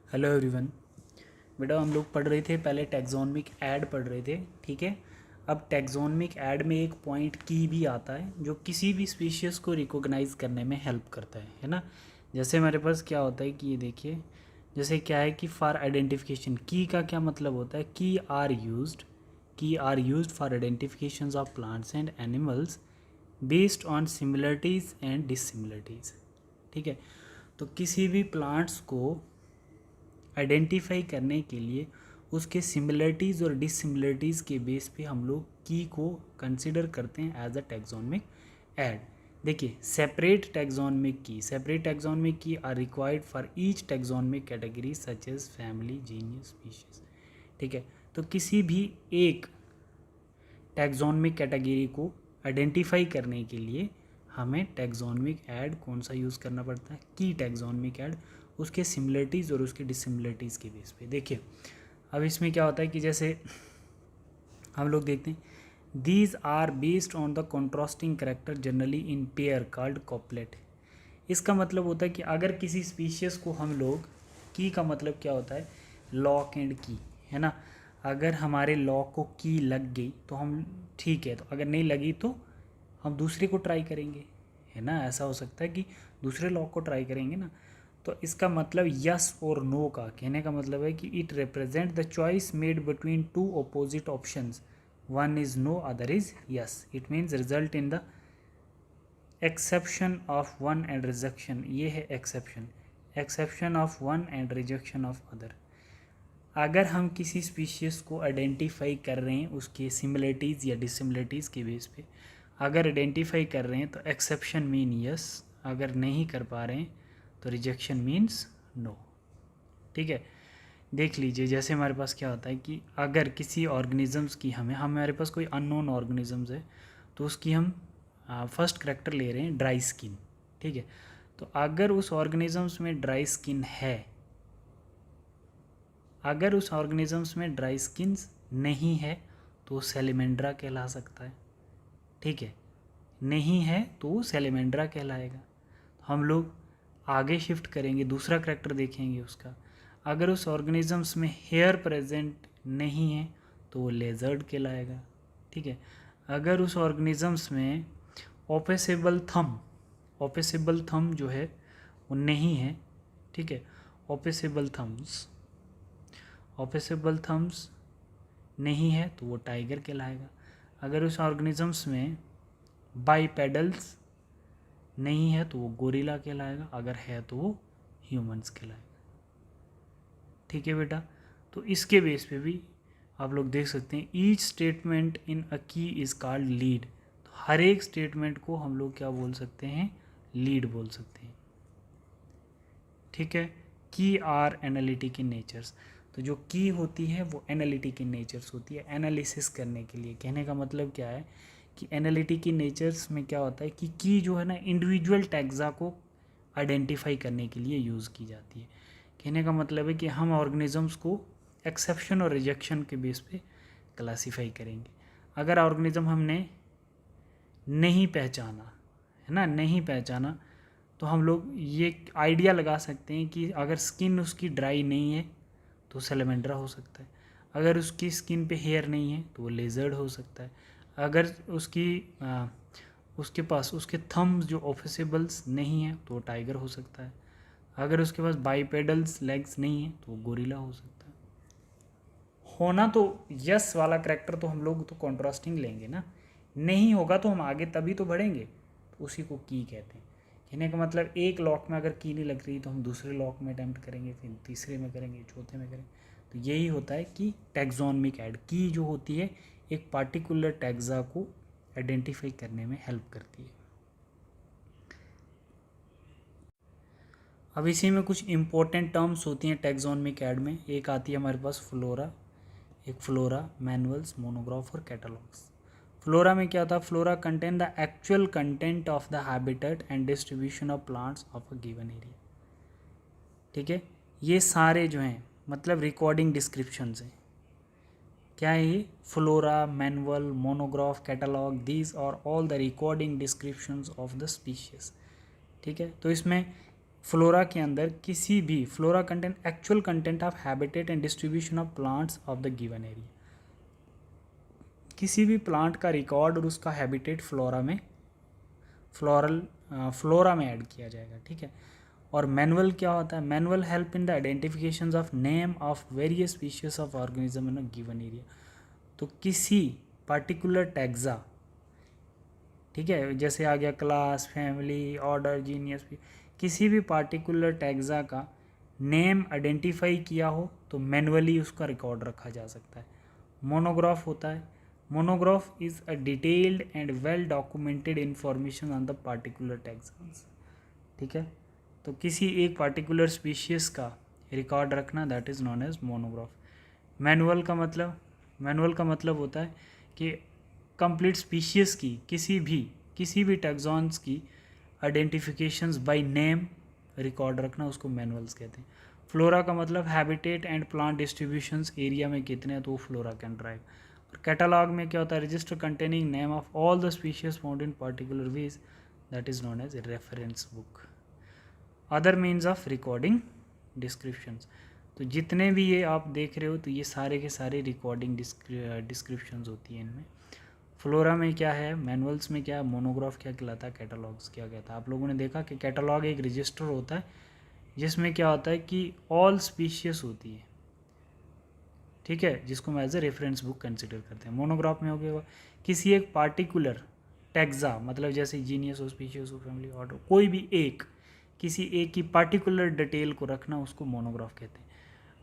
Hello everyone. बेटा हम लोग पढ़ रहे थे, पहले टैक्सोनमिक ऐड पढ़ रहे थे, ठीक है। अब टैक्सोनमिक ऐड में एक पॉइंट की भी आता है जो किसी भी स्पीशीज़ को रिकॉग्नाइज करने में हेल्प करता है ना। जैसे हमारे पास क्या होता है कि ये देखिए, जैसे क्या है कि फॉर आइडेंटिफिकेशन, की का क्या मतलब होता है, key are used for identification of plants and animals based on similarities and dissimilarities, ठीक है। तो किसी भी प्लांट्स को आइडेंटिफाई करने के लिए उसके सिमिलरिटीज़ और डिससिमिलरिटीज़ के बेस पे हम लोग की को कंसिडर करते हैं एज अ टैक्सोनमिक ऐड। देखिए, separate taxonomic key are required for each taxonomic category such as family, genus, species, ठीक है। तो किसी भी एक टैक्सोनमिक कैटेगरी को आइडेंटिफाई करने के लिए हमें टैक्सोनमिक ऐड कौन सा यूज़ करना पड़ता है, की टैक्सोनमिक ऐड, उसके सिमिलरिटीज़ और उसके डिससिमिलरिटीज़ के बेस पे। देखिए अब इसमें क्या होता है कि जैसे हम लोग देखते हैं, these are based on the contrasting character generally in pair called couplet. इसका मतलब होता है कि अगर किसी स्पीशीज़ को हम लोग, की का मतलब क्या होता है, लॉक एंड की, है ना। अगर हमारे लॉक को की लग गई तो हम ठीक है, तो अगर नहीं लगी तो हम दूसरे को ट्राई करेंगे, है ना। ऐसा हो सकता है कि दूसरे लॉक को ट्राई करेंगे ना। तो इसका मतलब यस और नो का कहने का मतलब है कि it represent the choice made between two opposite options, one is no other is yes, it means result in the exception of one and rejection. ये है exception of one and rejection of other. अगर हम किसी species को identify कर रहे हैं उसके सिमिलरिटीज़ या डिससिमिलरिटीज़ के बेस पे, अगर आइडेंटिफाई कर रहे हैं तो एक्सेप्शन मीन यस, अगर नहीं कर पा रहे हैं तो रिजेक्शन मीन्स नो, ठीक है। देख लीजिए, जैसे हमारे पास क्या होता है कि अगर किसी ऑर्गेनिजम्स की हमारे पास कोई अननोन ऑर्गेनिजम्स है तो उसकी हम फर्स्ट करैक्टर ले रहे हैं ड्राई स्किन, ठीक है। तो अगर उस ऑर्गेनिजम्स में ड्राई स्किन है, अगर उस ऑर्गेनिजम्स में ड्राई स्किन नहीं है तो सेलिमेंड्रा कहला सकता है, ठीक है। नहीं है तो सेलिमेंड्रा कहलाएगा। हम लोग आगे शिफ्ट करेंगे, दूसरा करैक्टर देखेंगे उसका। अगर उस ऑर्गेनिजम्स में हेयर प्रेजेंट नहीं है तो वो लेजर्ड कहलाएगा, ठीक है। अगर उस ऑर्गेनिजम्स में ओपेसेबल थम जो है वो नहीं है, ठीक है, ओपेसेबल थम्स नहीं है तो वो टाइगर कहलाएगा। अगर उस ऑर्गेनिजम्स में बाईपेडल्स नहीं है तो वो गोरिल्ला कहलाएगा, अगर है तो वो ह्यूमंस कहलाएगा, ठीक है बेटा। तो इसके बेस पे भी आप लोग देख सकते हैं, ईच स्टेटमेंट इन अ की इज कॉल्ड लीड। तो हर एक स्टेटमेंट को हम लोग क्या बोल सकते हैं, लीड बोल सकते हैं, ठीक है। Key are analytic in nature's. तो जो की होती है वो एनालिटिक इन नेचर्स होती है, एनालिसिस करने के लिए। कहने का मतलब क्या है कि एनालिटिक इन नेचर्स में क्या होता है कि की जो है ना इंडिविजुअल टैक्सा को आइडेंटिफाई करने के लिए यूज़ की जाती है। कहने का मतलब है कि हम ऑर्गेनिजम्स को एक्सेप्शन और रिजेक्शन के बेस पे क्लासीफाई करेंगे। अगर ऑर्गेनिज्म हमने नहीं पहचाना, है ना, नहीं पहचाना, तो हम लोग ये आइडिया लगा सकते हैं कि अगर स्किन उसकी ड्राई नहीं है तो सैलमेंड्रा हो सकता है, अगर उसकी स्किन पे हेयर नहीं है तो वो लेजर्ड हो सकता है, अगर उसके पास उसके थम्स जो ऑफिसेबल्स नहीं है तो वो टाइगर हो सकता है, अगर उसके पास बाईपेडल्स लेग्स नहीं है तो वो गोरिल्ला हो सकता है। होना तो यस वाला करेक्टर तो हम लोग तो कॉन्ट्रास्टिंग लेंगे ना, नहीं होगा तो हम आगे तभी तो बढ़ेंगे, तो उसी को की कहते हैं। कहने का मतलब एक लॉक में अगर की नहीं लग रही तो हम दूसरे लॉक में अटैम्प्ट करेंगे, फिर तीसरे में करेंगे, चौथे में करेंगे। तो यही होता है कि टैक्सोनमिक ऐड, की जो होती है एक पार्टिकुलर टैक्सा को आइडेंटिफाई करने में हेल्प करती है। अब इसी में कुछ इंपॉर्टेंट टर्म्स होती हैं टैक्सोनमिक ऐड में। एक आती है हमारे पास फ्लोरा, एक फ्लोरा, मैनुअल्स, मोनोग्राफ और कैटलॉग्स। फ्लोरा में क्या था, flora contain the actual content of the habitat and distribution of plants of a given area, ठीक है। ये सारे जो हैं मतलब रिकॉर्डिंग डिस्क्रिप्शंस हैं। क्या है ये, flora, manual, monograph, catalogue, these are all the recording descriptions of the species, ठीक है। तो इसमें फ्लोरा के अंदर किसी भी flora content actual content of habitat and distribution of plants of the given area, किसी भी प्लांट का रिकॉर्ड और उसका हैबिटेट फ्लोरा में फ्लोरा में ऐड किया जाएगा, ठीक है। और मैनुअल क्या होता है? Manual help in the identification of name of various species of organism in a given area. तो किसी पर्टिकुलर टैक्सा, ठीक है, जैसे आ गया क्लास, फैमिली, ऑर्डर, जीनियस, किसी भी पार्टिकुलर टैक्सा का नेम आइडेंटिफाई किया हो तो मैनुअली उसका रिकॉर्ड रखा जा सकता है। मोनोग्राफ होता है, monograph is a detailed and well documented information on the particular taxons, ठीक है। तो किसी एक पार्टिकुलर स्पीशीज़ का रिकॉर्ड रखना, that is known as monograph. Manual का मतलब होता है कि कंप्लीट स्पीशीज़ की किसी भी टैक्सॉन्स की आइडेंटिफिकेशंस बाय नेम रिकॉर्ड रखना, उसको मैनुअल्स कहते हैं। फ्लोरा का मतलब habitat and plant distributions area में कितने हैं, तो वो फ्लोरा कैन ड्राइव। और कैटालॉग में क्या होता है? Register containing name of all the species found in particular ways, that is known as reference book. Other means of recording descriptions, तो जितने भी ये आप देख रहे हो तो ये सारे के सारे रिकॉर्डिंग डिस्क्रिप्शंस होती हैं इनमें। फ्लोरा में क्या है, मैनुअल्स में क्या है, मोनोग्राफ क्या कहलाता है, कैटलॉग्स क्या कहता है। आप लोगों ने देखा कि कैटलॉग एक रजिस्टर होता है जिसमें क्या होता है कि ऑल स्पीशीज होती है, ठीक है, जिसको हम as a reference book consider करते हैं। मोनोग्राफ में हो गया किसी एक पार्टिकुलर टैक्सा, मतलब जैसे जीनियस हो, स्पीशीज हो, फैमिली, ऑर्डर, कोई भी एक किसी एक की पार्टिकुलर डिटेल को रखना, उसको मोनोग्राफ कहते हैं।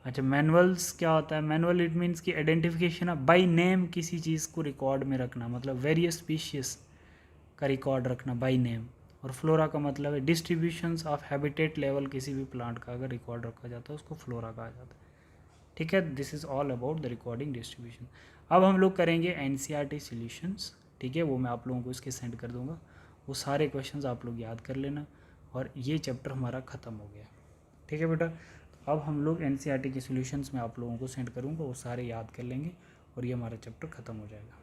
अच्छा, मैनुअल्स क्या होता है? मैनुअल इट मीन्स की आइडेंटिफिकेशन ऑफ बाय नेम किसी चीज़ को रिकॉर्ड में रखना, मतलब वेरियस स्पीशीज का रिकॉर्ड रखना बाय नेम। और फ्लोरा का मतलब है डिस्ट्रीब्यूशंस ऑफ हैबिटेट लेवल, किसी भी प्लांट का अगर रिकॉर्ड रखा जाता है उसको फ्लोरा कहा जाता है, ठीक है। This is all about the recording distribution. अब हम लोग करेंगे NCERT सॉल्यूशंस, ठीक है, वो मैं आप लोगों को इसके सेंड कर दूंगा। वो सारे क्वेश्चंस आप लोग याद कर लेना और ये चैप्टर हमारा ख़त्म हो गया, ठीक है बेटा। अब हम लोग NCERT के सॉल्यूशंस में आप लोगों को सेंड करूँगा, वो सारे याद कर लेंगे और ये हमारा चैप्टर ख़त्म हो जाएगा।